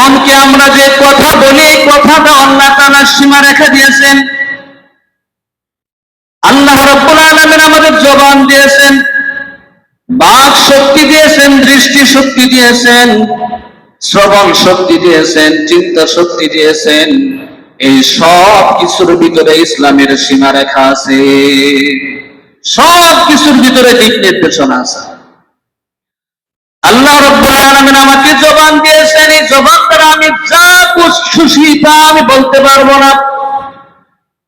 এমনকি আমরা যে কথা বলি এই কথাটা আল্লাহ তাআলা সীমা রেখে দিয়েছেন। আল্লাহ রাব্বুল আলামিন আমাদের জবান দিয়েছেন, বাক শক্তি দিয়েছেন, দৃষ্টি শক্তি দিয়েছেন, শ্রবণ শক্তি দিয়েছেন, চিন্তা শক্তি দিয়েছেন। এই সব কিছুর ভিতরে ইসলামের সীমা রেখা আছে, সব কিছুর ভিতরে দিক নির্দেশনা আছে। আল্লাহ রাব্বুল আলামিন আমাকে জবান দিয়েছেন, এই জবান দ্বারা আমি যা খুশি তা আমি বলতে পারবো না।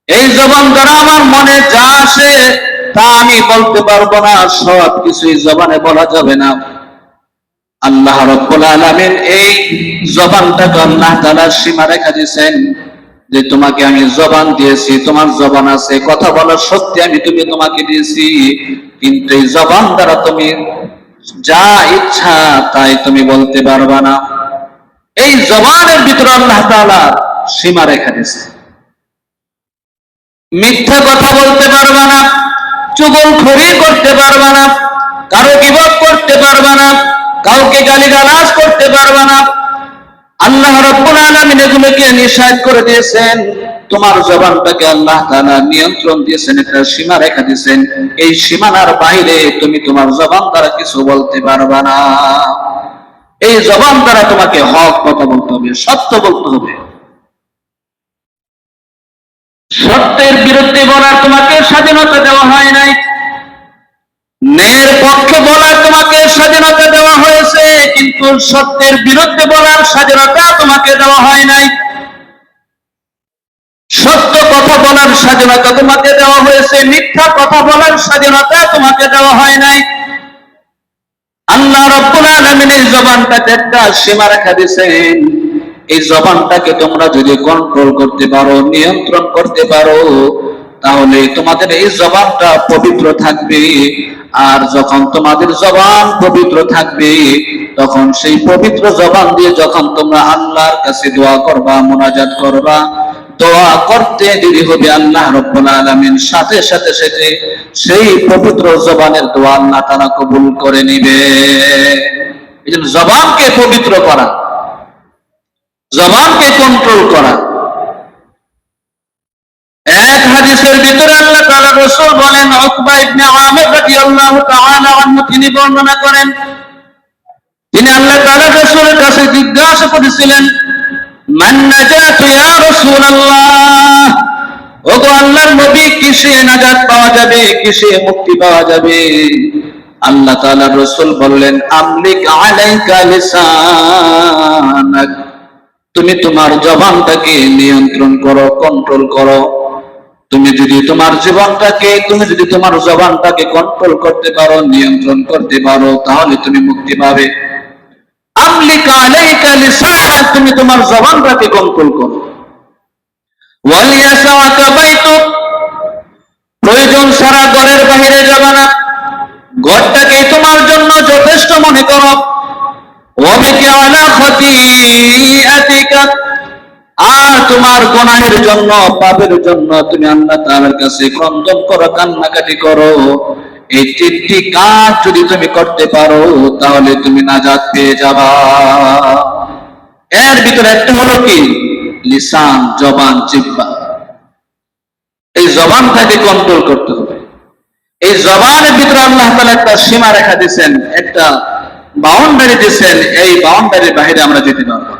এই জবান দ্বারা আমার মনে যা আসে তা আমি বলতে পারবো না, সব কিছুই জবানে বলা যাবে না। আল্লাহ রাব্বুল আলামিন এই জবানটাকে আল্লাহ তাআলা সীমা রেখা দিয়েছেন যে তোমাকে আমি জবান দিয়েছি, তোমার জবান আছে, কথা বলার শক্তি আমি তোমাকে দিয়েছি, কিন্তু এই জবান দ্বারা তুমি যা ইচ্ছা তাই তুমি বলতে পারবা না। এই জবানের ভিতরে আল্লাহ তাআলা সীমা রেখা দিয়েছে। মিথ্যা কথা বলতে পারবা না, চুগলখড়ি করতে পারবা না, কারো গীবত করতে পারবা না, কাউকে গালিগালাজ করতে পারবা না। আল্লাহ রাব্বুল আলামিন এগুলোকে নিষেধ করে দিয়েছেন। তোমার জবানটাকে আল্লাহ তাআলা নিয়ন্ত্রণ দিয়েছেন, একটা সীমা রেখা দিয়েছেন। এই সীমানার বাইরে তুমি তোমার জবান দ্বারা কিছু বলতে পারবা না। এই জবান দ্বারা তোমাকে হক কথা বলতে হবে, সত্য বলতে হবে। সত্যের বিরুদ্ধে বলার তোমাকে স্বাধীনতা দেওয়া হয় নাই, ন্যায়ের পক্ষে বলার তোমাকে স্বাধীনতা দেওয়া হয়েছে, কিন্তু সত্যের বিরুদ্ধে বলার স্বাধীনতা তোমাকে দেওয়া হয় নাই। সত্য কথা বলার স্বাধীনতা তোমাকে দেওয়া হয়েছে, মিথ্যা কথা বলার স্বাধীনতা তোমাকে দেওয়া হয় নাই। আল্লাহ রাব্বুল আলামিন এই জবানটাকে একটা সীমা রেখা দিয়েছেন। এই জবানটাকে তোমরা যদি কন্ট্রোল করতে পারো, নিয়ন্ত্রণ করতে পারো, তাহলে তোমাদের এই জবানটা পবিত্র থাকবে। আর যখন তোমাদের জবান পবিত্র থাকবে, তখন সেই পবিত্র জবান দিয়ে যখন তোমরা আল্লাহর কাছে দোয়া করবা, মুনাজাত করবা, দোয়া করতে দেরি হবে, আল্লাহ রাব্বুল আলামিন সাথে সাথে সেই পবিত্র জবানের দোয়া আল্লাহ তাআলা কবুল করে নিবে। এইজন্য জবানকে পবিত্র করা, জবানকে কন্ট্রোল করা। এক হাদিসের ভিতরে আল্লাহ তাআলার রাসূল বলেন, উকবা ইবনে আমির রাদিয়াল্লাহু তাআলা আনহু তিনি বর্ণনা করেন, তিনি আল্লাহ তাআলার রাসূলের কাছে জিজ্ঞাসা করেছিলেন, মান নাজাতু ইয়া রাসূলুল্লাহ, ওগো আল্লাহর নবী কিসে নাজাত পাওয়া যাবে, কিসে মুক্তি পাওয়া যাবে? আল্লাহ তাআলার রাসূল বললেন, আমলিক আলাইকা লিসানাক, তুমি তোমার জবানটাকে নিয়ন্ত্রণ করো, কন্ট্রোল করো। তুমি যদি তোমার জবানটাকে কন্ট্রোল করতে পারো, নিয়ন্ত্রণ করতে পারো, তাহলে তুমি মুক্তি পাবে। আমলিক আলাইকা লিসানাক, তুমি তোমার জবানটাকে কন্ট্রোল করো। ওয়ালিয়াসাকা বাইতুক, প্রয়োজন ছাড়া ঘরের বাইরে যাবে না, ঘরটাকে তোমার জন্য যথেষ্ট মনে করো। ওয়াবিকি আলা খাতিআতিকা, আর তোমার গুনাহের জন্য, পাপের জন্য তুমি আল্লাহ তাআলার কাছে ক্রন্দন করো, কান্নাকাটি করো। এই তিনটি কাজ যদি তুমি করতে পারো, তাহলে তুমি নাজাত পেয়ে যাবা। এর ভিতরে একটা হলো কি? লিসান, জবান, জিহ্বা। এই জবানটাকে কন্ট্রোল করতে হবে। এই জবানের ভিতরে আল্লাহ তাআলা একটা সীমা রেখা দিয়েছেন, একটা বাউন্ডারি দিয়েছেন। এই বাউন্ডারির বাইরে আমরা যেতে পারবো না।